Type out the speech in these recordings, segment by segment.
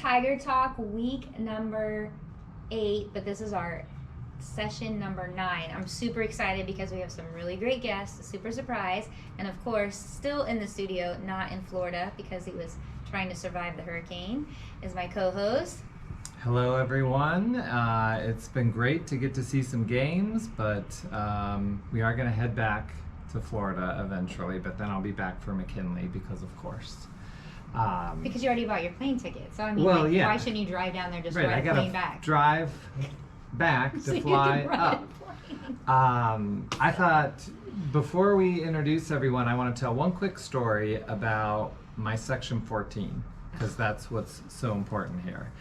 Tiger Talk week number 8, but this is our session number 9. I'm super excited because we have some really great guests, a super surprise, and of course, still in the studio, not in Florida because he was trying to survive the hurricane, is my co-host. Hello everyone. It's been great to get to see some games, but we are going to head back to Florida eventually, but then I'll be back for McKinley because of course. Because you already bought your plane ticket, so I mean, well, yeah. Why shouldn't you drive down there just right, ride a plane back? Drive back to so fly you can up. I thought before we introduce everyone, I want to tell one quick story about my Section 14 because that's what's so important here.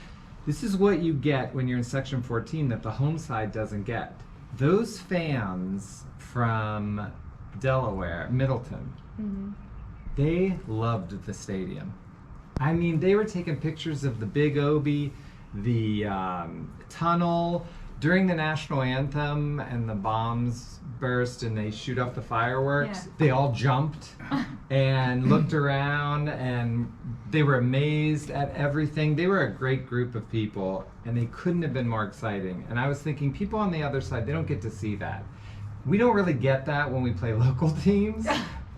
This is what you get when you're in Section 14 that the home side doesn't get. Those fans from Delaware, Middleton, they loved the stadium. I mean, they were taking pictures of the big Obie, the tunnel. During the national anthem and the bombs burst and they shoot up the fireworks, they all jumped and looked around and they were amazed at everything. They were a great group of people and they couldn't have been more exciting. And I was thinking, people on the other side, they don't get to see that. We don't really get that when we play local teams,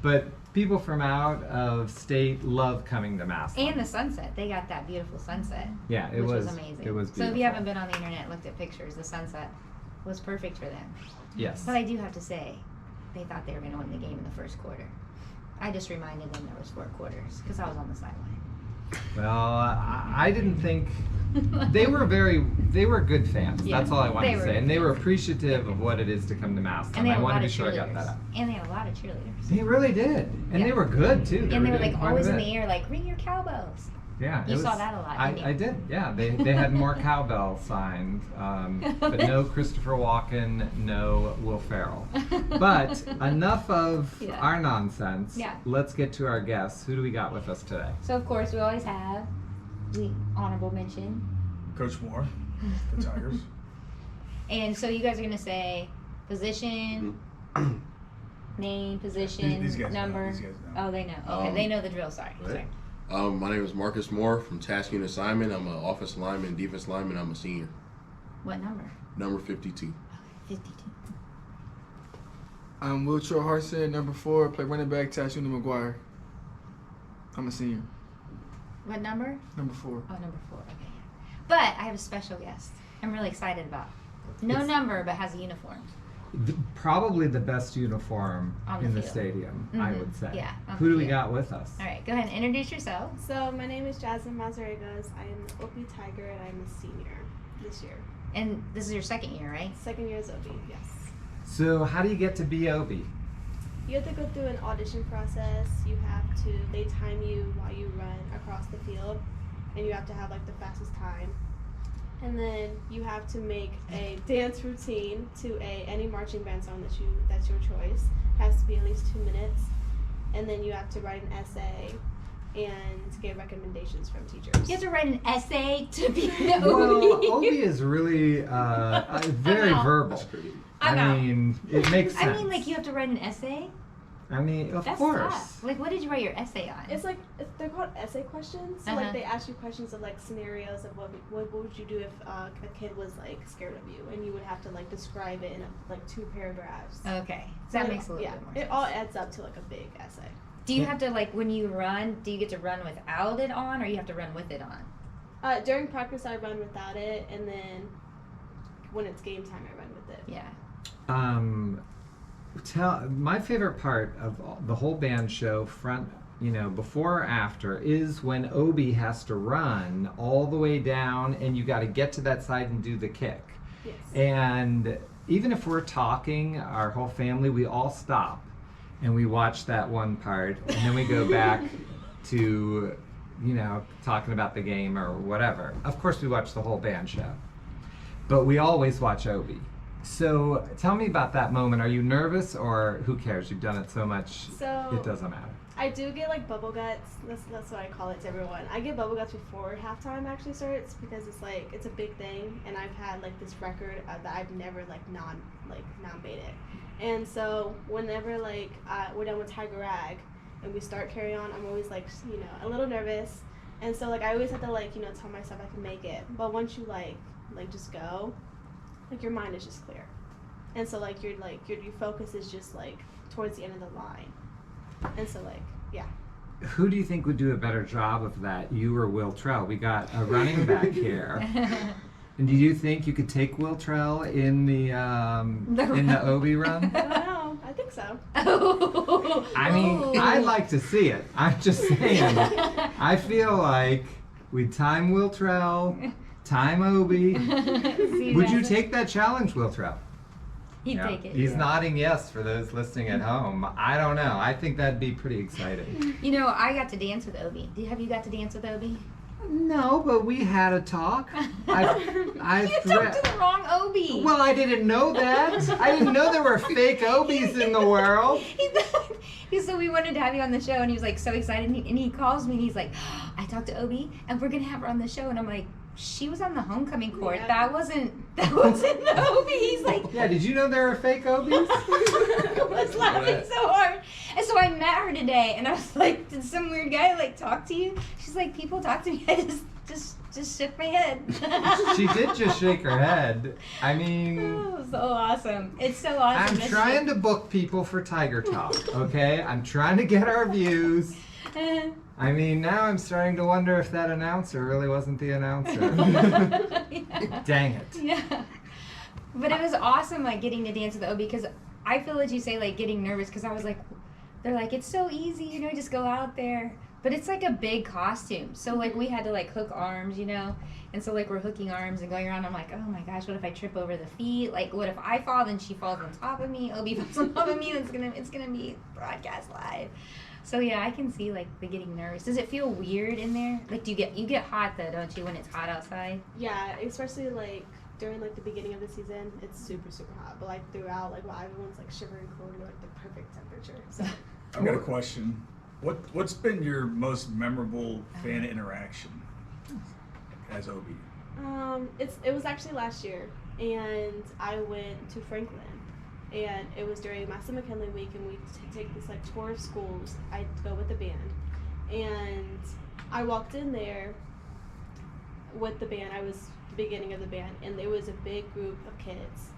but people from out of state love coming to Massillon. And the sunset. They got that beautiful sunset. Yeah, which was amazing. It was beautiful. So if you haven't been on the internet and looked at pictures, the sunset was perfect for them. Yes. But I do have to say, they thought they were going to win the game in the first quarter. I just reminded them there was 4 quarters because I was on the sideline. Well, I didn't think they were good fans. Yeah, that's all I wanted to say, and they were fans. appreciative of what it is to come to Massillon. And they had I a wanted lot to of be sure I got cheerleaders. that out. And they had a lot of cheerleaders. They really did, and they were good too. And they were doing like quite a always in bit. the air, like ring your cowbells. Yeah, You saw that a lot, didn't you? I did. Yeah, they had more cowbell signed, but no Christopher Walken, no Will Ferrell. But enough of our nonsense. Yeah. Let's get to our guests. Who do we got with us today? So of course we always have the honorable mention. Coach Moore, the Tigers. And so you guys are going to say position, name, position, These guys number. know. These guys know. Oh, they know. Okay, they know the drill. Sorry. Right. Sorry. My name is Marcus Moore from Task Unit Assignment. I'm an offensive lineman, defense lineman. I'm a senior. What number? Number 52. Okay, 52. I'm Wiltrell, Hartson, number 4, play running back, Task Unit McGuire. I'm a senior. What number? Number 4. Oh, number 4. Okay. But I have a special guest. I'm really excited about. No number, but has a uniform. Probably the best uniform On the in the field. stadium, I would say. Yeah, on Who the do we field. got with us? All right, go ahead and introduce yourself. So my name is Jasmine Mazariegos. I am the Obie Tiger and I'm a senior this year. And this is your second year, right? Second year is Obie, yes. So how do you get to be Obie? You have to go through an audition process. They time you while you run across the field and you have to have like the fastest time. And then you have to make a dance routine to any marching band song that's your choice. It has to be at least 2 minutes. And then you have to write an essay and get recommendations from teachers. You have to write an essay to be an Well, Obie. Obie is really very out. verbal. That's pretty. I'm out. I mean, it makes sense. I mean, like you have to write an essay. I mean, of That's course. tough. Like, what did you write your essay on? It's like they're called essay questions. So Uh-huh. like they ask you questions of like scenarios of what would you do if a kid was like scared of you, and you would have to like describe it in like 2 paragraphs. Okay, so that So makes a little bit more sense. It all adds up to like a big essay. Do you have to, like, when you run, do you get to run without it on, or you have to run with it on? During practice, I run without it, and then when it's game time, I run with it. Yeah. My favorite part of the whole band show, before or after, is when Obie has to run all the way down and you got to get to that side and do the kick. Yes. And even if we're talking, our whole family, we all stop and we watch that one part and then we go back to, talking about the game or whatever. Of course, we watch the whole band show, but we always watch Obie. So tell me about that moment. Are you nervous or who cares? You've done it so much, So it doesn't matter. I do get like bubble guts. That's what I call it to everyone. I get bubble guts before halftime actually starts because it's a big thing, and I've had like this record that I've never non-made it. And so whenever we're done with Tiger Rag and we start Carry On, I'm always like a little nervous. And so like I always had to like, you know, tell myself I can make it. But once you like just go, like your mind is just clear. And so like your focus is just like towards the end of the line. And so like, yeah. Who do you think would do a better job of that, you or Wiltrell? We got a running back here. And do you think you could take Wiltrell in the Obie run? I don't know. I think so. I mean, I'd like to see it. I'm just saying. I feel like we'd time Wiltrell, time Obie. Would you take that challenge, Wiltrell? He'd take it. He's nodding yes for those listening at home. I don't know. I think that'd be pretty exciting. You know, I got to dance with Obie. Have you got to dance with Obie? No, but we had a talk. You talked to the wrong Obie. Well, I didn't know that. I didn't know there were fake Obies in the world. So we wanted to have you on the show, and he was like so excited, and he calls me, and he's like, I talked to Obie, and we're gonna have her on the show, and I'm like, she was on the homecoming court. Yeah. That wasn't Obie. He's like, Yeah, did you know there were fake Obies? I was laughing so hard. And so I met her today, and I was like, did some weird guy like talk to you? She's like, people talk to me. I just shook my head. She did just shake her head. I mean, Oh, so awesome. It's so awesome. I'm trying to book people for Tiger Talk, okay? I'm trying to get our views. I mean, now I'm starting to wonder if that announcer really wasn't the announcer. Yeah. Dang it. Yeah. But it was awesome, like, getting to dance with Obie, because I feel as you say, like, getting nervous, because I was like, they're like, it's so easy, you know, just go out there. But it's like a big costume. So, like, we had to, like, hook arms, you know? And so, like, we're hooking arms and going around. I'm like, oh, my gosh, what if I trip over the feet? Like, what if I fall, then she falls on top of me? Obie falls on top of me, it's gonna be broadcast live. So, yeah, I can see, like, the getting nervous. Does it feel weird in there? Like, you get hot, though, don't you, when it's hot outside? Yeah, especially like during like the beginning of the season, it's super hot. But like throughout, like while everyone's like shivering cold, you're like the perfect temperature. So I've got a question. What's been your most memorable fan interaction as Obie? it was actually last year, and I went to Franklin, and it was during Massillon McKinley week, and we take this like tour of schools. I go with the band, and I walked in there with the band. I was the beginning of the band, and there was a big group of kids,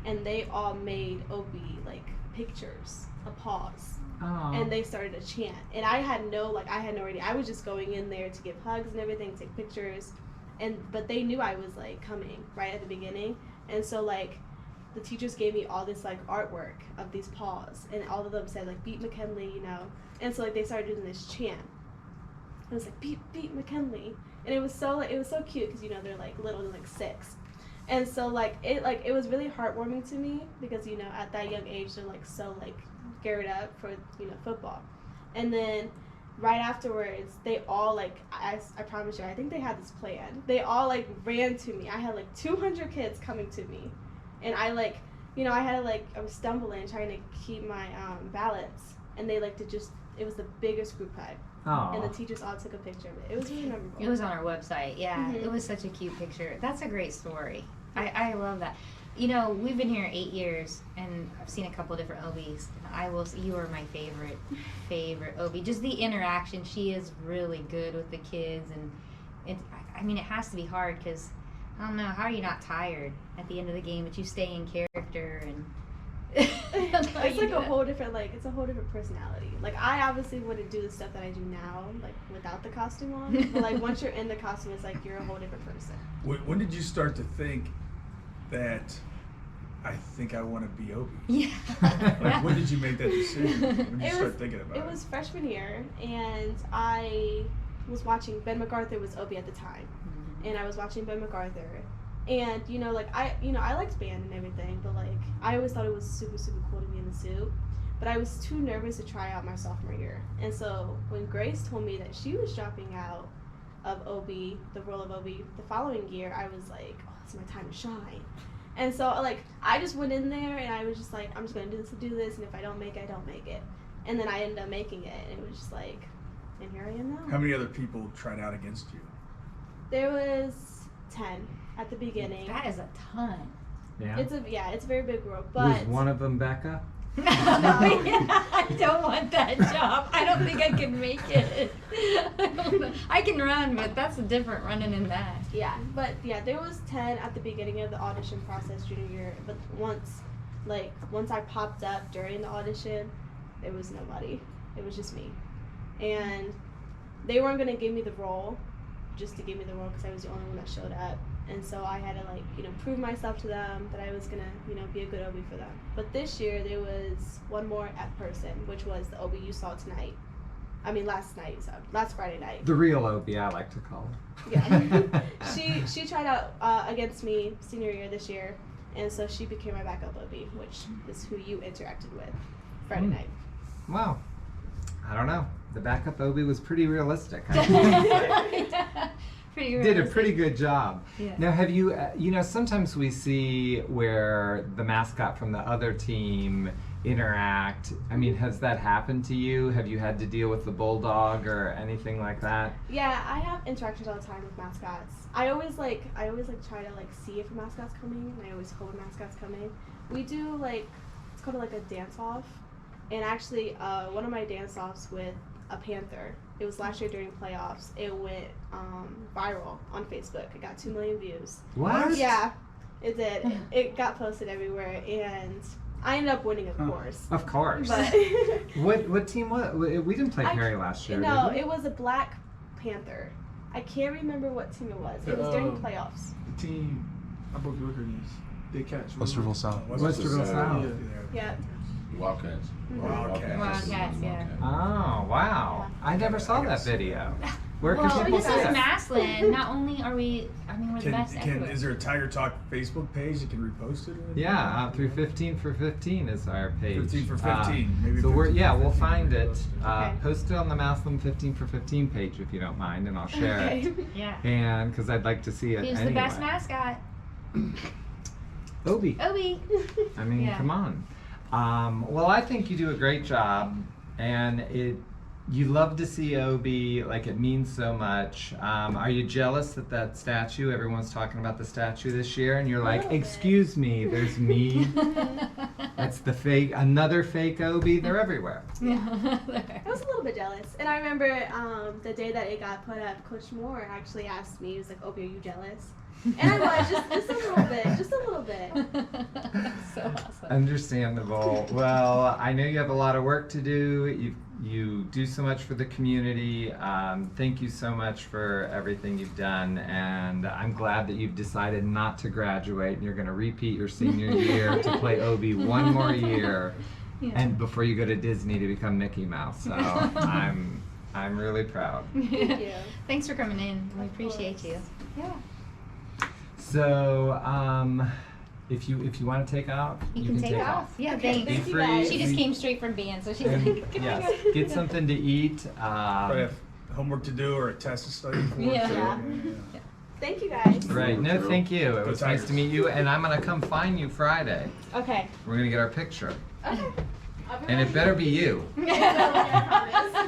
and they all made Obie like pictures, a pause. Aww. And they started to chant, and I had no idea. I was just going in there to give hugs and everything, take pictures, but they knew I was like coming right at the beginning, and so like the teachers gave me all this like artwork of these paws, and all of them said like beat McKinley, you know, and so like they started doing this chant. It was like beat McKinley, and it was so cute because you know they're like little, they're like 6. And so like it was really heartwarming to me because you know at that young age they're like so like geared up for you know football. And then right afterwards they all like I promise you I think they had this plan. They all like ran to me. I had like 200 kids coming to me, and I like you know I was stumbling trying to keep my balance, and they like it was the biggest group hug. Aww. And the teachers all took a picture of it. It was really memorable. It was on our website, yeah. Mhm. It was such a cute picture. That's a great story. I love that. You know, we've been here 8 years, and I've seen a couple different Obies. And you are my favorite Obie. Just the interaction. She is really good with the kids, and I mean, it has to be hard because I don't know, how are you not tired at the end of the game, but you stay in character and. It's like a whole different personality. Like I obviously wouldn't do the stuff that I do now, like without the costume on. But like once you're in the costume, it's like you're a whole different person. When did you start to think that I think I want to be Obie? Yeah. Like when did you make that decision? When did you start thinking about it? It was freshman year, and I was watching Ben MacArthur was Obie at the time, and I was watching Ben MacArthur. And, you know, like, I liked band and everything, but, like, I always thought it was super cool to be in the suit. But I was too nervous to try out my sophomore year. And so when Grace told me that she was dropping out of Obie, the role of Obie, the following year, I was like, oh, it's my time to shine. And so, like, I just went in there, and I was just like, I'm just going to do this, and if I don't make it, I don't make it. And then I ended up making it, and it was just like, and here I am now. How many other people tried out against you? There was 10. At the beginning. That is a ton. Yeah. It's a very big group. But was one of them Becca? I don't want that job. I don't think I can make it. I can run, but that's a different running in that. Yeah, but yeah, there was 10 at the beginning of the audition process junior year, but once I popped up during the audition, there was nobody. It was just me. And they weren't going to give me the role just to give me the role because I was the only one that showed up. And so I had to prove myself to them that I was going to, be a good Obie for them. But this year there was one more at person, which was the Obie you saw tonight. I mean last Friday night. The real Obie, I like to call her. Yeah. she tried out against me senior year this year, and so she became my backup Obie, which is who you interacted with Friday night. Wow. I don't know. The backup Obie was pretty realistic. Pretty Did a realistic. pretty good job. Yeah. Now, have you, sometimes we see where the mascot from the other team interact. I mean, has that happened to you? Have you had to deal with the bulldog or anything like that? Yeah, I have interactions all the time with mascots. I always try to see if a mascot's coming, and I always hope a mascot's coming. We do it's called a dance off, and actually one of my dance offs with a panther. It was last year during playoffs. It went viral on Facebook. It got 2 million views. What? Yeah, it did. It got posted everywhere, and I ended up winning, of course. Of course. But What team was? We didn't play Perry last year. no, did we? it was a black panther. I can't remember what team it was. It was during playoffs. The team I broke the record against. They catch. Westerville South. Westerville South. Yeah. Wildcats. Wildcats, yeah. Oh, wow. I never saw that video. Where can Well, people this see is it? Massillon. Not only are we're the best everywhere. Is there a Tiger Talk Facebook page that can repost it? Or anything? Yeah, through 15 for 15 is our page. 15 for 15. Maybe So 15 for we'll 15 find maybe it. post it. Okay. Post it on the Massillon 15 for 15 page if you don't mind, and I'll share it. Okay. Yeah. And because I'd like to see it Who's anyway. the best mascot? Obie. Obie. I mean, Yeah. come on. Well, I think you do a great job, and you love to see Obie, it means so much. Are you jealous that statue, everyone's talking about the statue this year, and you're like, little bit. excuse me, there's me. That's another fake Obie, they're everywhere. I was a little bit jealous. And I remember the day that it got put up, Coach Moore actually asked me, he was like, Obie, are you jealous? And I was just a little bit. So awesome. Understandable. Well, I know you have a lot of work to do. You do so much for the community. Thank you so much for everything you've done, and I'm glad that you've decided not to graduate and you're going to repeat your senior year to play Obie one more year, and before you go to Disney to become Mickey Mouse. So I'm really proud. Thank you. Thanks for coming in. We Of appreciate course. you. Yeah. So if you want to take off, You can take off. Yeah, Okay, thanks. thank you free. guys. She just came straight from band, so she's And, like, "Can I yes, go?" get something to eat. Probably have homework to do or a test to study for. Yeah. too. Yeah. Thank you guys. Right. No, thank you. It Go was nice Tigers. to meet you, and I'm gonna come find you Friday. Okay. We're gonna get our picture, Okay. I'll be and it ready. better be you, That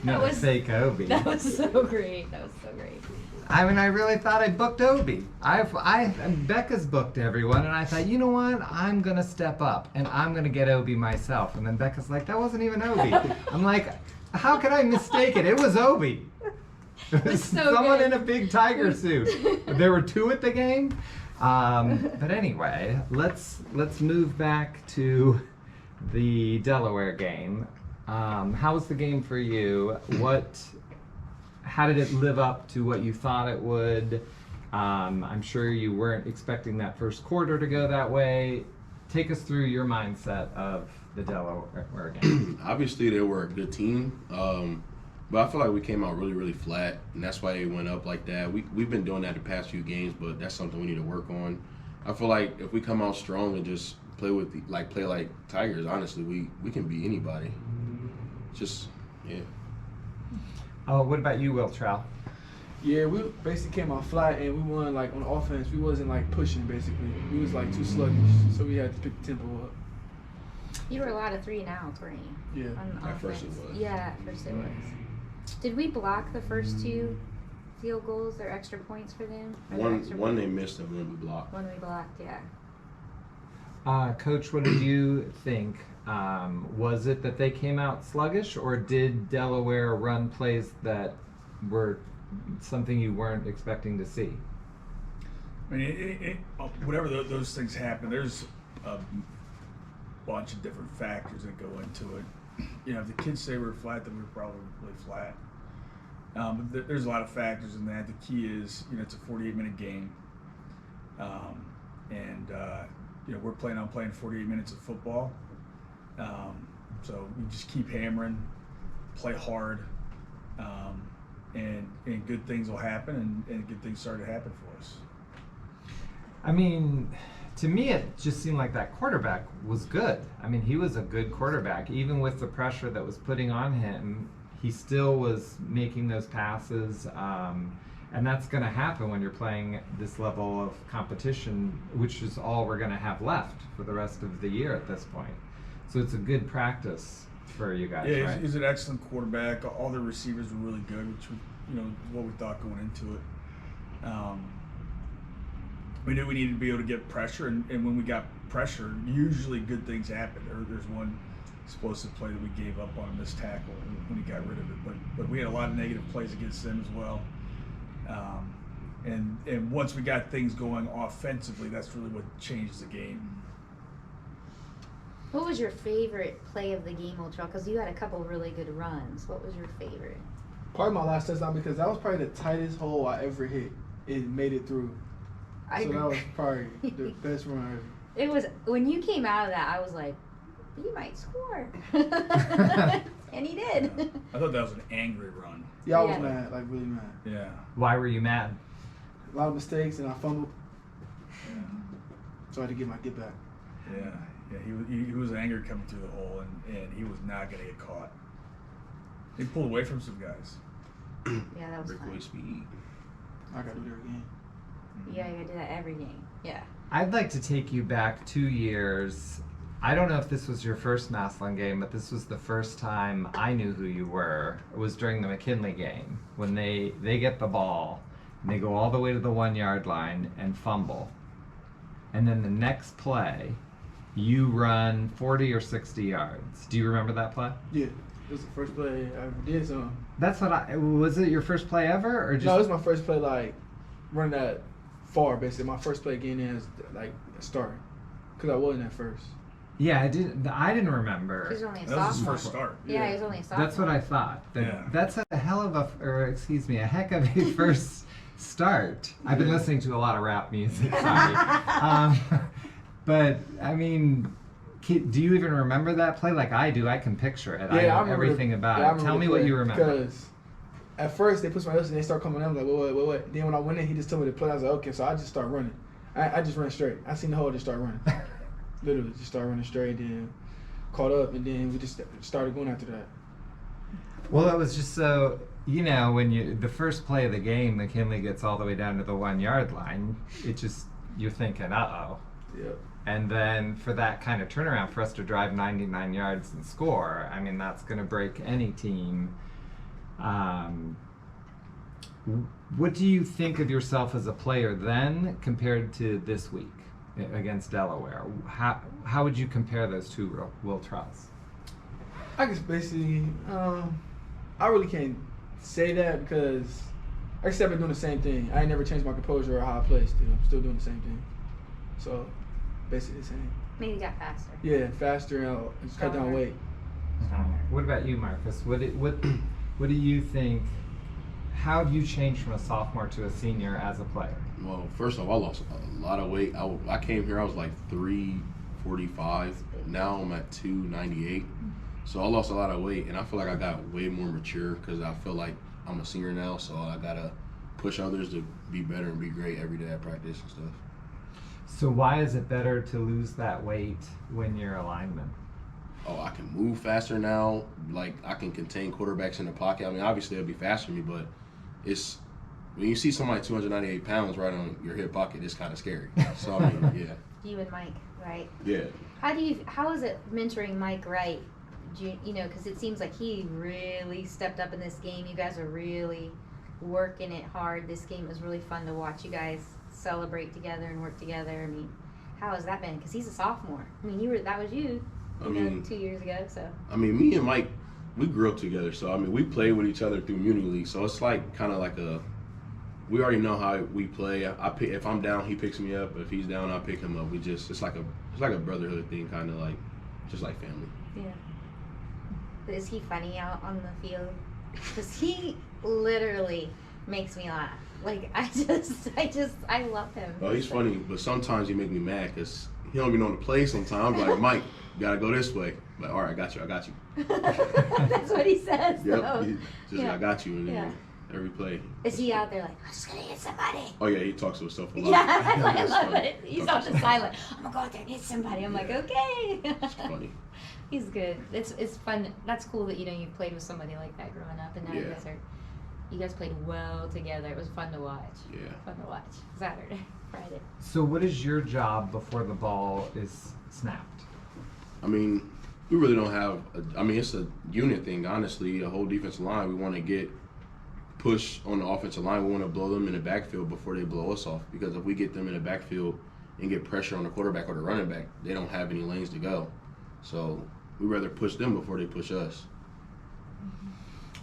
not a was fake Obie. that was so great. That was so great. I mean, I really thought I booked Obie. Becca's booked everyone, and I thought, you know what? I'm gonna step up, and I'm gonna get Obie myself. And then Becca's like, that wasn't even Obie. I'm like, how could I mistake it? It was Obie. It was so someone good. in a big tiger suit. There were 2 at the game. But anyway, let's move back to the Delaware game. How was the game for you? How did it live up to what you thought it would? I'm sure you weren't expecting that first quarter to go that way. Take us through your mindset of the Delaware game. Obviously, they were a good team, but I feel like we came out really, really flat, and that's why they went up like that. We've been doing that the past few games, but that's something we need to work on. I feel like if we come out strong and just play like Tigers, honestly, we can beat anybody. Just, yeah. Oh, what about you, Wiltrell? Yeah, we basically came out flat and we won on offense. We wasn't pushing basically. We was too sluggish, so we had to pick the tempo up. You were a lot of 3 and outs, weren't you? Yeah. On At first it offense. was. Yeah, at first it was. Did we block the first 2 field goals or extra points for them? Or their extra One they points? missed and one we blocked. One we blocked, yeah. Coach, what did you think? Was it that they came out sluggish, or did Delaware run plays that were something you weren't expecting to see? I mean, whatever those things happen, there's a bunch of different factors that go into it. You know, if the kids say we're flat, then we're probably really flat. But there's a lot of factors in that. The key is, you know, it's a 48-minute game. You know, we're planning on playing 48 minutes of football. So we just keep hammering, play hard, and good things will happen, and good things start to happen for us. I mean, to me, it just seemed like that quarterback was good. I mean, he was a good quarterback. Even with the pressure that was putting on him, he still was making those passes. And that's going to happen when you're playing this level of competition, which is all we're going to have left for the rest of the year at this point. So it's a good practice for you guys, yeah, right? He's an excellent quarterback. All the receivers were really good, which you know what we thought going into it. We knew we needed to be able to get pressure, and when we got pressure, usually good things happen. There's one explosive play that we gave up on a missed tackle when he got rid of it, but we had a lot of negative plays against them as well. And once we got things going offensively, that's really what changed the game. What was your favorite play of the game, Wiltrell? Because you had a couple really good runs. What was your favorite? Probably my last touchdown, because that was probably the tightest hole I ever hit. It made it through. So that was probably the best run ever. It was, when you came out of that, I was like, you might score. And he did. Yeah. I thought that was an angry run. Yeah, I was Yeah. mad, like really mad. Yeah. Why were you mad? A lot of mistakes, and I fumbled, Yeah. so I had to get my get back. Yeah. He was angry coming through the hole, and he was not going to get caught. He pulled away from some guys. Yeah, that was Breakaway fun. speed. I got to do it again. Yeah, you gotta do that every game. Yeah. I'd like to take you back 2 years. I don't know if this was your first Massillon game, but this was the first time I knew who you were. It was during the McKinley game when they get the ball and they go all the way to the 1 yard line and fumble. And then the next play, you run 40 or 60 yards. Do you remember that play? Yeah, it was the first play I ever did something. That's what was it your first play ever, or just? No, it was my first play, like, running that far, basically. My first play getting in is, like, a start. Because I wasn't at first. Yeah, I didn't He was remember. only a That was his sophomore. first start. Yeah, he was only a sophomore. That's what I thought. Yeah. That's a hell of a heck of a first start. I've been listening to a lot of rap music, sorry. But, I mean, do you even remember that play? Like I do, I can picture it. I know everything about it. Tell me what you remember. Because at first, they put my lips and they start coming in. I'm like, wait. Then when I went in, he just told me to play. I was like, okay, so I just start running. I just ran straight. I seen the hole, just start running. Literally, just start running straight, then caught up, and then we just started going after that. Well, it was just so, when the first play of the game, McKinley gets all the way down to the 1 yard line, you're thinking, uh-oh. Yep. And then for that kind of turnaround, for us to drive 99 yards and score, I mean, that's going to break any team. What do you think of yourself as a player then compared to this week against Delaware? How would you compare those two Wiltrells? I guess basically, I really can't say that because I guess I've been doing the same thing. I ain't never changed my composure or how I play still. I'm still doing the same thing. So, basically the same. Maybe got faster. Yeah, faster and just cut down Stronger. weight. What about you, Marcus? What do you think? How have you changed from a sophomore to a senior as a player? Well, first off, I lost a lot of weight. I came here, I was like 345. Now I'm at 298. So I lost a lot of weight, and I feel like I got way more mature because I feel like I'm a senior now, so I got to push others to be better and be great every day at practice and stuff. So why is it better to lose that weight when you're a lineman? Oh, I can move faster now. Like, I can contain quarterbacks in the pocket. I mean, obviously, it'll be faster than me, but it's when you see somebody 298 pounds right on your hip pocket, it's kind of scary. So, I mean, yeah. You and Mike, right? Yeah. How is it mentoring Mike Wright? Because it seems like he really stepped up in this game. You guys are really working it hard. This game was really fun to watch you guys celebrate together and work together. I mean, How has that been? Because he's a sophomore. I mean, that was you. I mean, 2 years ago. So. I mean, me and Mike, we grew up together. So I mean, we played with each other through Muni League. So it's like kind of like we already know how we play. If I'm down, he picks me up. If he's down, I pick him up. It's like a brotherhood thing, kind of like, just like family. Yeah. Is he funny out on the field? Because he literally makes me laugh. Like, I love him. Oh, he's funny, but sometimes he make me mad because he don't even know the play sometimes. I'm like, Mike, you got to go this way. Like, all right, I got you. That's what he says, Yep, though. he just, I got you. And then Yeah. every play. Is he out there like, I'm just going to hit somebody? Oh, yeah, he talks to himself a lot. Yeah, I That's love funny. it. He's not just silent. I'm going to go out there and hit somebody. I'm like, okay. It's funny. He's good. It's fun. That's cool that, you played with somebody like that growing up. And now you guys played well together. It was fun to watch. Yeah. Fun to watch. Saturday, Friday. So what is your job before the ball is snapped? I mean, we really don't have. It's a unit thing, honestly. A whole defensive line. We want to get push on the offensive line. We want to blow them in the backfield before they blow us off. Because if we get them in the backfield and get pressure on the quarterback or the running back, they don't have any lanes to go. So we rather push them before they push us.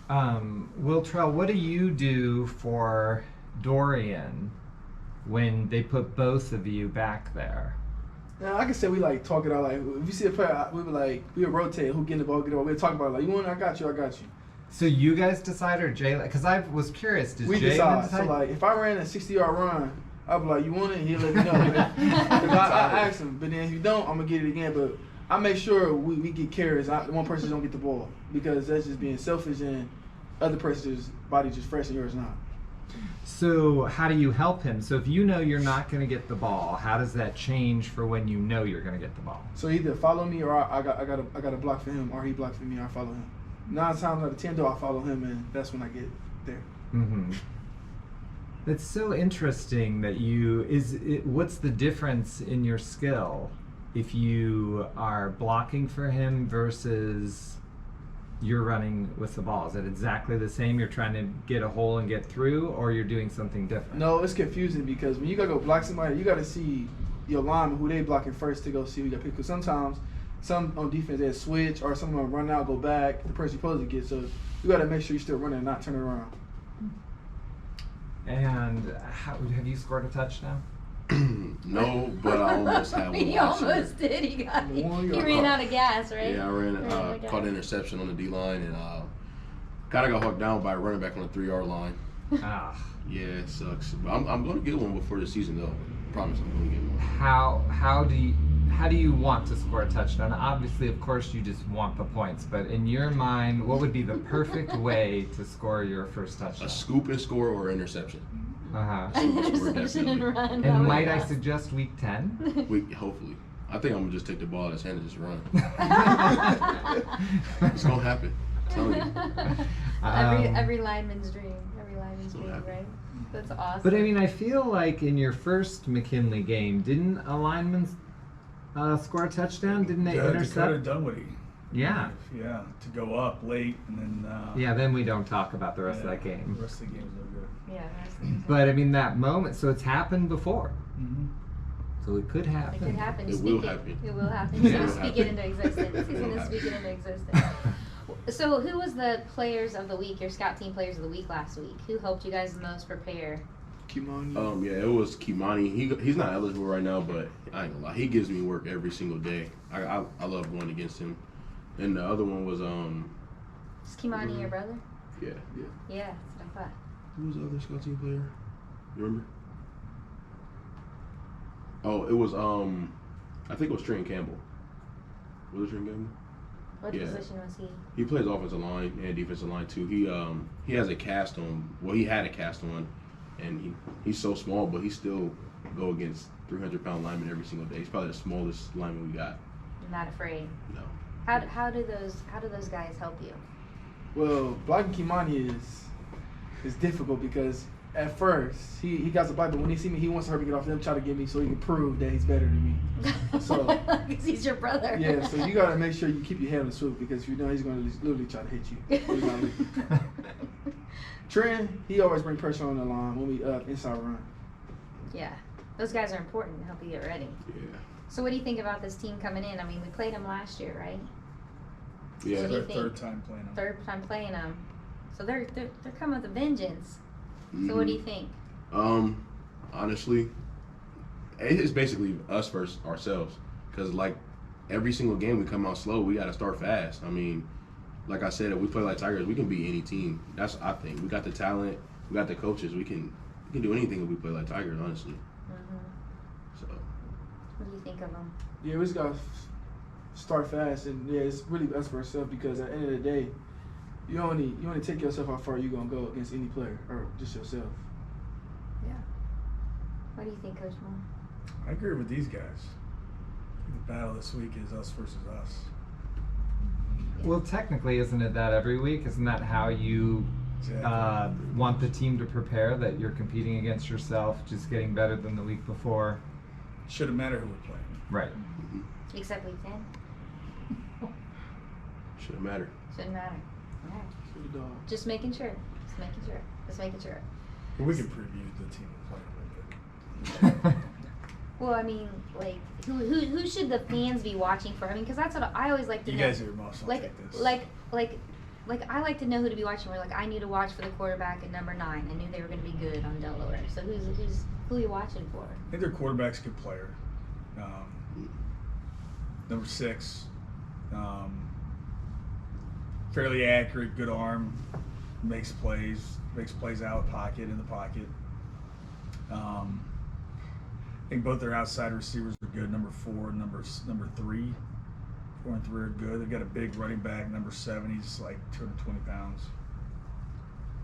Wiltrell, what do you do for Dorian when they put both of you back there? Now, I can say we like talk it out. Like if you see a player, we would rotate. Who getting the ball? We'd talk about it. Like you want? I got you. So you guys decide, or Jay? Because I was curious. Does We Jay decide. So like if I ran a 60-yard run, I'd be like, you want it? He'll let me know. Because I asked him. But then if you don't, I'm gonna get it again. But I make sure we get carries. One person don't get the ball because that's just being selfish and other person's body just fresh and yours not. So how do you help him? So if you know you're not going to get the ball, how does that change for when you know you're going to get the ball? So either follow me or I got a block for him, or he blocked for me, or I follow him. 9 times out of 10 though, I follow him, and that's when I get there. Mm-hmm. It's so interesting that what's the difference in your skill if you are blocking for him versus you're running with the ball? Is it exactly the same? You're trying to get a hole and get through, or you're doing something different? No, it's confusing because when you gotta go block somebody, you gotta see your lineman who they blocking first to go see who you got picked. Because sometimes some on defense they switch, or some of them run out, go back. The person you're supposed to get. So you gotta make sure you're still running and not turning around. And have you scored a touchdown? No, but I almost had one. He almost did. He ran out of gas, right? Yeah, I ran caught an interception on the D line and kind of got hooked down by a running back on the 3-yard line. Yeah, it sucks. But I'm going to get one before the season, though. I promise I'm going to get one. How do you want to score a touchdown? Obviously, of course, you just want the points. But in your mind, what would be the perfect way to score your first touchdown? A scoop and score or interception. Interception and run. And might I suggest week 10? Hopefully. I think I'm going to just take the ball out of his hand and just run. It's going to happen. I'm telling you. Every lineman's dream. Right? That's awesome. But I mean, I feel like in your first McKinley game, didn't a lineman score a touchdown? Didn't they intercept? Dakota Dunwoody. Yeah. Yeah, to go up late and then. Then we don't talk about the rest of that game. The rest of the game's no good. Yeah. But I mean, that moment. So it's happened before. Mm-hmm. So it could happen. It could happen. It will happen. It will happen. He's going to speak it into existence. He's going to speak it into existence. So who was the players of the week, your scout team players of the week last week? Who helped you guys the most prepare? Kimani. Yeah, it was Kimani. He's not eligible right now, but I ain't gonna lie. He gives me work every single day. I love going against him. And the other one was Is Kimani your brother? Yeah. Yeah, that's what I thought. Who was the other scout team player? You remember? Oh, it was I think it was Trent Campbell. Was it Trent Campbell? What position was he? He plays offensive line and defensive line too. He has a cast on. Well, he had a cast on, and he's so small, but he still go against 300-pound linemen every single day. He's probably the smallest lineman we got. I'm not afraid. No. How do those guys help you? Well, blocking Kimani is difficult because at first he got the block, but when he see me, he wants to hurt me, get off them, try to get me so he can prove that he's better than me. So because he's your brother. Yeah, so you gotta make sure you keep your head on the swivel because if you know he's gonna literally try to hit you. Trent, he always bring pressure on the line when we inside run. Yeah. Those guys are important to help you get ready. Yeah. So what do you think about this team coming in? I mean, we played them last year, right? Yeah. What do you Their think? third time playing them. Third time playing them. So they're coming with a vengeance. So what do you think? Honestly, it's basically us versus ourselves. Because, like, every single game we come out slow, we got to start fast. I mean, like I said, if we play like Tigers, we can beat any team. That's, I think. We got the talent. We got the coaches. We can do anything if we play like Tigers, honestly. So. What do you think of them? Yeah, we just gotta start fast, and yeah, it's really us for ourselves because at the end of the day, you only take yourself how far you gonna go against any player or just yourself. Yeah. What do you think, Coach Moore? I agree with these guys. I think the battle this week is us versus us. Well, technically, isn't it that every week? Isn't that how you want the team to prepare, that you're competing against yourself, just getting better than the week before? Shouldn't matter who we're playing. Right. Except week 10. Shouldn't matter. Shouldn't matter. All right. Pretty dog. Just making sure. Just making sure. Just making sure. But we can preview the team we're playing a little bit. Well, I mean, like, who should the fans be watching for? I mean, because that's what I always like to You know. guys are emotional. like, Take this. like I like to know who to be watching for. Like, I knew to watch for the quarterback at number 9. I knew they were going to be good on Delaware. So who are you watching for? I think their quarterback's a good player. Number 6, fairly accurate, good arm, makes plays out of pocket, in the pocket. I think both their outside receivers are good. Number 4 and number 3. 4 and 3 are good. They've got a big running back, number 7. He's like 220 pounds.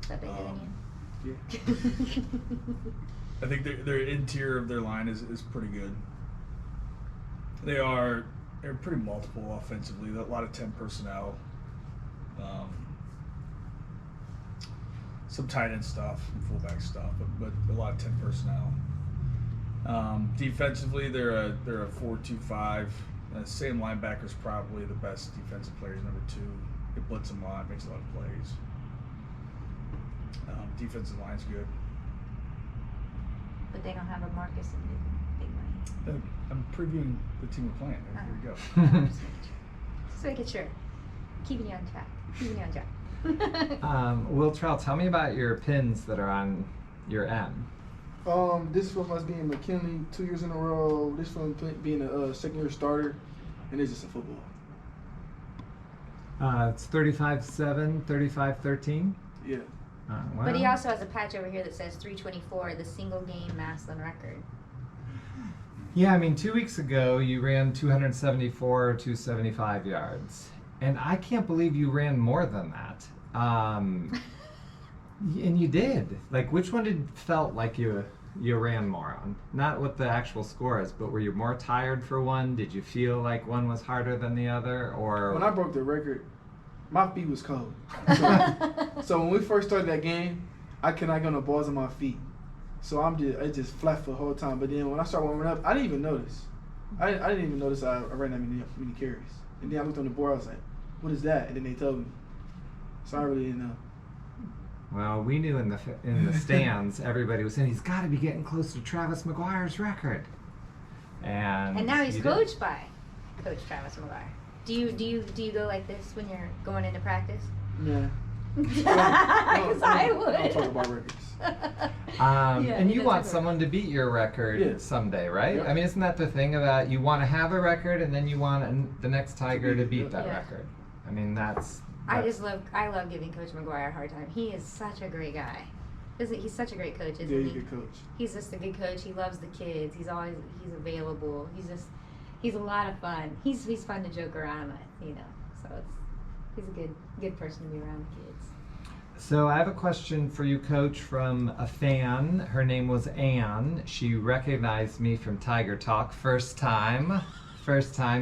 Is that bigger than you? Yeah. I think their interior of their line is pretty good. They're pretty multiple offensively. A lot of 10 personnel. Some tight end stuff, and fullback stuff, but a lot of 10 personnel. Defensively, they're a 4-2-5. Same linebacker's probably the best defensive player. Number 2. They blitz him a lot, makes a lot of plays. Defensive line's good. But they don't have a Marcus and big money. I'm previewing the team we're playing. There we go. Just making sure. Keeping you on track. Keeping you on track. Wiltrell, tell me about your pins that are on your M. This one must be in McKinley 2 years in a row. This one being a second-year starter, and it's just a football. It's 35-7, 35-13. Yeah. Well, But he also has a patch over here that says 324, the single game Massillon record. yeah, I mean, 2 weeks ago you ran 274, 275 yards. And I can't believe you ran more than that. And you did. Like, which one felt like you ran more on? Not what the actual score is, but were you more tired for one? Did you feel like one was harder than the other? Or When I broke the record, my feet was cold. So when we first started that game, I could not get on the balls on my feet. So I just flat for the whole time. But then when I started warming up, I didn't even notice. I didn't even notice I ran that many carries. And then I looked on the board, I was like, what is that? And then they told me. So I really didn't know. well, we knew in the stands everybody was saying he's got to be getting close to Travis McGuire's record. And now he's you did. coached by Coach Travis McGuire. Do you go like this when you're going into practice? Yeah. Because I would. Don't talk about records. Yeah, and he you does want have a someone to beat your record Yeah. someday, right? Yeah. I mean, isn't that the thing about you want to have a record and then you want the next Tiger to beat that Yeah. record? I mean, that's I love giving Coach McGuire a hard time. He is such a great guy. He's such a great coach, isn't Yeah, he? he's a good coach. He's just a good coach. He loves the kids. He's available. He's a lot of fun. He's fun to joke around with, you know. So he's a good person to be around the kids. So I have a question for you, Coach, from a fan. Her name was Ann. She recognized me from Tiger Talk first time,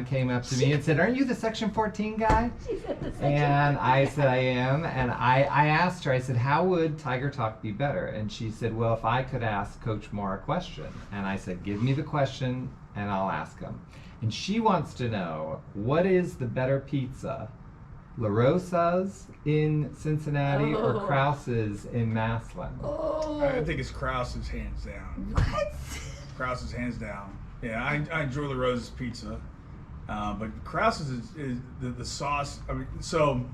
came up to me and said, "Aren't you the Section 14 guy?" She said the same And thing. I said, "I am." And I asked her, I said, "How would Tiger Talk be better?" And she said, "Well, if I could ask Coach Moore a question." And I said, "Give me the question and I'll ask him." And she wants to know, what is the better pizza? La Rosa's in Cincinnati or Krause's in Massillon? Oh. I think it's Krause's hands down. What? Krause's hands down. Yeah, I enjoy the Rose's pizza, but Krause's is the sauce. I mean, so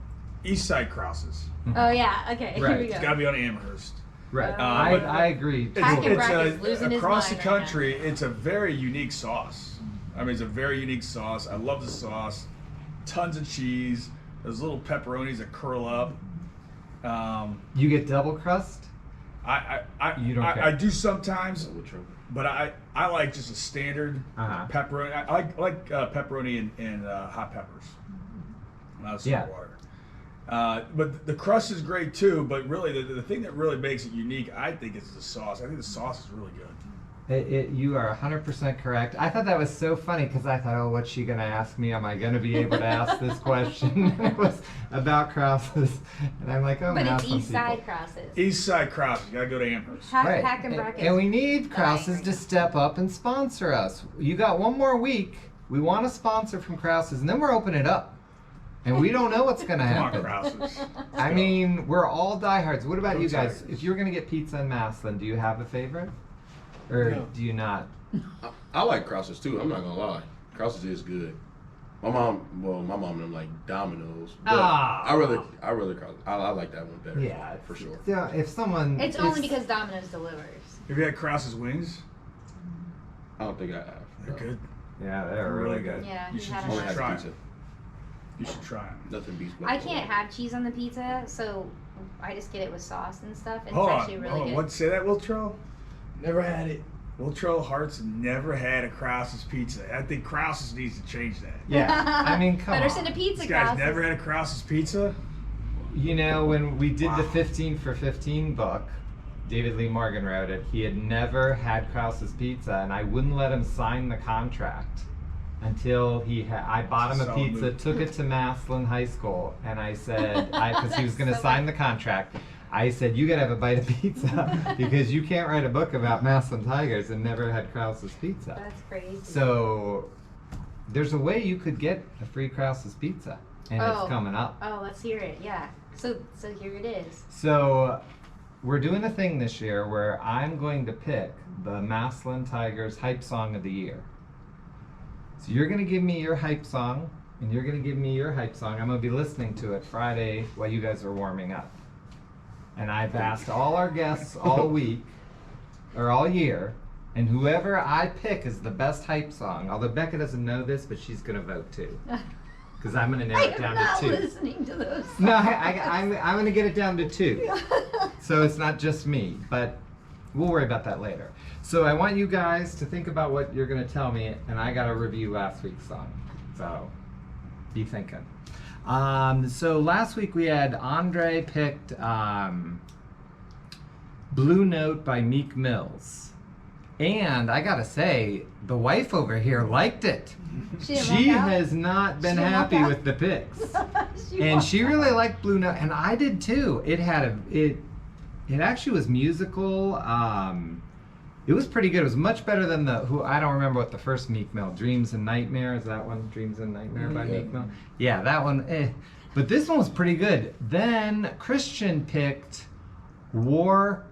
East Side Krause's. Oh yeah. Okay. Here Right. we It's go. got to be on Amherst. Right. but- I agree. Pack and Bracket's losing his across the mind right now. country. It's a very unique sauce. I mean, it's a very unique sauce. I love the sauce. Tons of cheese. Those little pepperonis that curl up. You get double crust? You don't care. I do sometimes, Wiltrell. but I like just a standard pepperoni. I like pepperoni and hot peppers. Not salt Yeah. water. But the crust is great too. But really, the thing that really makes it unique, I think, is the sauce. I think the sauce is really good. You are 100% correct. I thought that was so funny because I thought, oh, what's she going to ask me? Am I going to be able to ask this question? It was about Krause's. And I'm like, oh, But now it's some East Side people. Krause's. East Side Krause, you gotta go to Amherst. Right. Pack and Bracket's. And we need dying Krause's right to now. step up and sponsor us. You got one more week. We want a sponsor from Krause's, and then we're opening it up. And we don't know what's going to Come on, happen. Krause's. I mean, we're all diehards. What about Go you guys? Tigers. If you were going to get pizza in Massillon, do you have a favorite? Or No. do you not? I like Krause's too. I'm not gonna lie. Krause's is good. My mom and them like Domino's. But Ah. I rather Krause's. I like that one better. Yeah, for sure. Yeah, if someone. It's only because Domino's delivers. Have you had Krause's wings? I don't think I have. They're no. good. Yeah, they're really good. Yeah, You he should had just Only a has try pizza. You should try them. Nothing beats. I Buffalo. can't have cheese on the pizza, so I just get it with sauce and stuff. And Hold it's on, actually really hold on. good. What? Say that, Wiltrell? Never had it. Wiltrell Hartson never had a Krause's pizza. I think Krause's needs to change that. Yeah, I mean, come Better on. send a pizza, This guy's Krause's. never had a Krause's pizza. You know, when we did the Wow. 15 for 15 book, David Lee Morgan wrote it. He had never had Krause's pizza, and I wouldn't let him sign the contract until I bought him a Solid pizza, move. took it to Massillon High School, and I said, because he was going to So sign the contract, I said, you gotta have a bite of pizza because you can't write a book about Massillon Tigers and never had Krause's pizza. That's crazy. So there's a way you could get a free Krause's pizza, and Oh. it's coming up. Oh, let's hear it. Yeah. So here it is. So we're doing a thing this year where I'm going to pick the Massillon Tigers hype song of the year. So you're going to give me your hype song, and you're going to give me your hype song. I'm going to be listening to it Friday while you guys are warming up. And I've asked all our guests all week, or all year, and whoever I pick is the best hype song. Although Becca doesn't know this, but she's going to vote too. Because I'm going to narrow I it am down not to two. listening to those. No, I'm going to get it down to two. So it's not just me, but we'll worry about that later. So I want you guys to think about what you're going to tell me, and I got to review last week's song. So be thinking. So last week we had Andre picked Blue Note by Meek Mills. And I got to say, the wife over here liked it. She didn't She walk out? has not been She didn't walk happy out? with the picks. She And walked she out. really liked Blue Note, and I did too. It had it actually was musical. It was pretty good. It was much better than I don't remember what the first Meek Mill, Dreams and Nightmare, is that one? Dreams and Nightmare by Yeah. Meek Mill. Yeah, that one. But this one was pretty good. Then Christian picked War.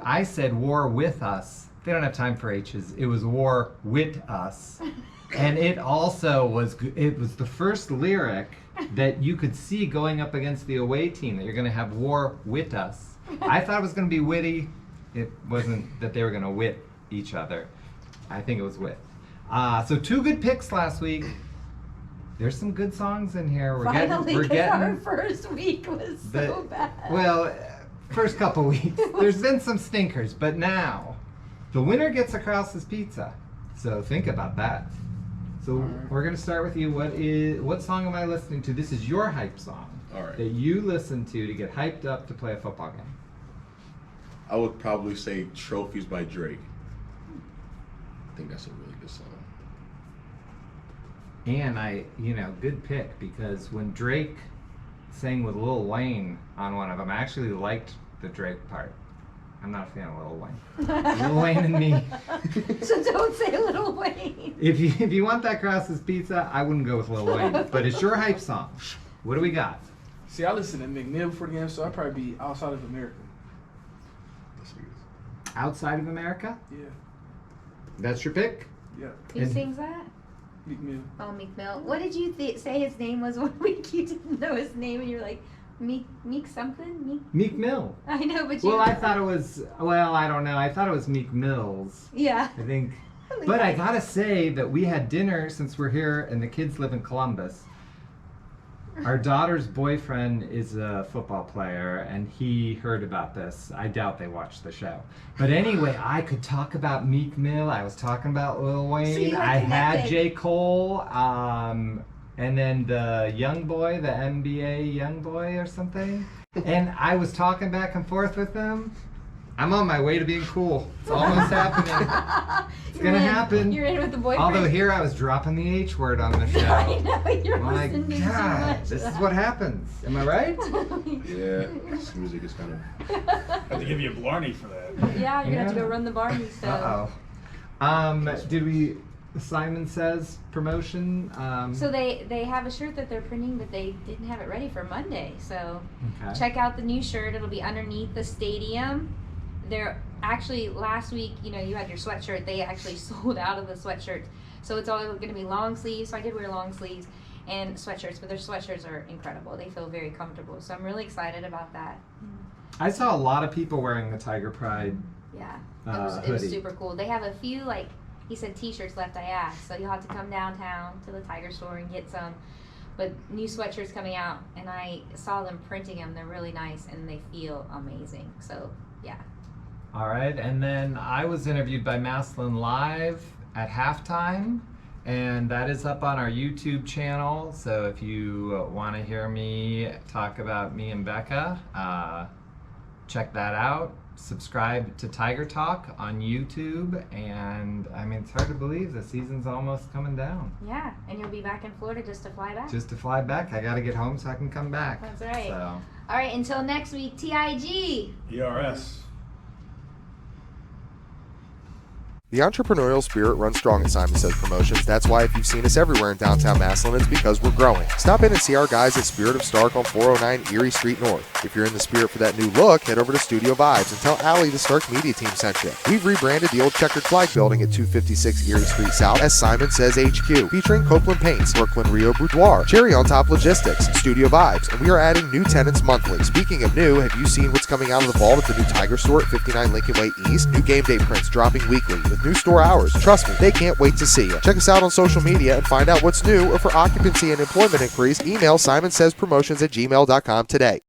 I said War With Us. They don't have time for H's. It was War With Us. And it also was the first lyric that you could see going up against the away team, that you're going to have war with us. I thought it was going to be witty. It wasn't that they were going to wit each other. I think it was wit. So 2 good picks last week. There's some good songs in here. We're Finally, we're 'cause our getting first week was so bad. well, first couple weeks. There's been some stinkers, but now the winner gets a Krause's pizza. So think about that. So we're gonna start with you. What song am I listening to? This is your hype song. All right. That you listen to get hyped up to play a football game. I would probably say Trophies by Drake. I think that's a really good song. And good pick, because when Drake sang with Lil Wayne on one of them, I actually liked the Drake part. I'm not a fan of Lil Wayne. Lil Wayne and me. So don't say Little Wayne. If you want that Krause's pizza, I wouldn't go with Lil Wayne. But it's your hype song. What do we got? See, I listened to McNeil before the game, so I'd probably be Outside of America. That's a good. Outside of America? Yeah. That's your pick? Yeah. Who sings that? Meek Mill. Oh, Meek Mill. What did you say his name was 1 week? You didn't know his name, and you're like, Meek something? Meek Mill. I know, but you. Well, I thought it was. Well, I don't know. I thought it was Meek Mills. Yeah. I think. But I gotta say that we had dinner since we're here, and the kids live in Columbus. Our daughter's boyfriend is a football player, and he heard about this. I doubt they watched the show. But anyway, I could talk about Meek Mill. I was talking about Lil Wayne. I had J. Cole. And then the young boy, the NBA young boy or something. And I was talking back and forth with them. I'm on my way to being cool. It's almost happening. It's going to happen. You're in with the boyfriend. Although here I was dropping the H word on the show. I know, you're My listening too God, much. this is what happens. Am I right? Yeah, this music is kind of. I have to give you a Blarney for that. Yeah, you're going to have to Yeah. go run the Barney, so. Did we, Simon Says promotion? So they have a shirt that they're printing, but they didn't have it ready for Monday. So Okay. check out the new shirt. It'll be underneath the stadium. They're actually, last week, you had your sweatshirt. They actually sold out of the sweatshirts. So it's all going to be long sleeves. So I did wear long sleeves and sweatshirts, but their sweatshirts are incredible. They feel very comfortable. So I'm really excited about that. I saw a lot of people wearing the Tiger Pride. Yeah, it was hoodie. super cool. They have a few, like he said, t-shirts left, I asked. So you'll have to come downtown to the Tiger store and get some. But new sweatshirts coming out, and I saw them printing them. They're really nice, and they feel amazing. So, yeah. All right, and then I was interviewed by Massillon Live at halftime, and that is up on our YouTube channel. So if you want to hear me talk about me and Becca, check that out. Subscribe to Tiger Talk on YouTube, and I mean, it's hard to believe the season's almost coming down. Yeah, and you'll be back in Florida just to fly back. Just to fly back, I got to get home so I can come back. That's right. So. All right, until next week, TIG. ERS. The entrepreneurial spirit runs strong at Simon Says Promotions. That's why if you've seen us everywhere in downtown Massillon, it's because we're growing. Stop in and see our guys at Spirit of Stark on 409 Erie Street North. If you're in the spirit for that new look, head over to Studio Vibes and tell Allie the Stark Media Team sent you. We've rebranded the old checkered flag building at 256 Erie Street South as Simon Says HQ, featuring Copeland Paints, Brooklyn Rio Boudoir, Cherry on Top Logistics, Studio Vibes, and we are adding new tenants monthly. Speaking of new, have you seen what's coming out of the vault at the new Tiger store at 59 Lincoln Way East? New game day prints dropping weekly with new store hours. Trust me, they can't wait to see you. Check us out on social media and find out what's new, or for occupancy and employment inquiries, email simonsayspromotions@gmail.com today.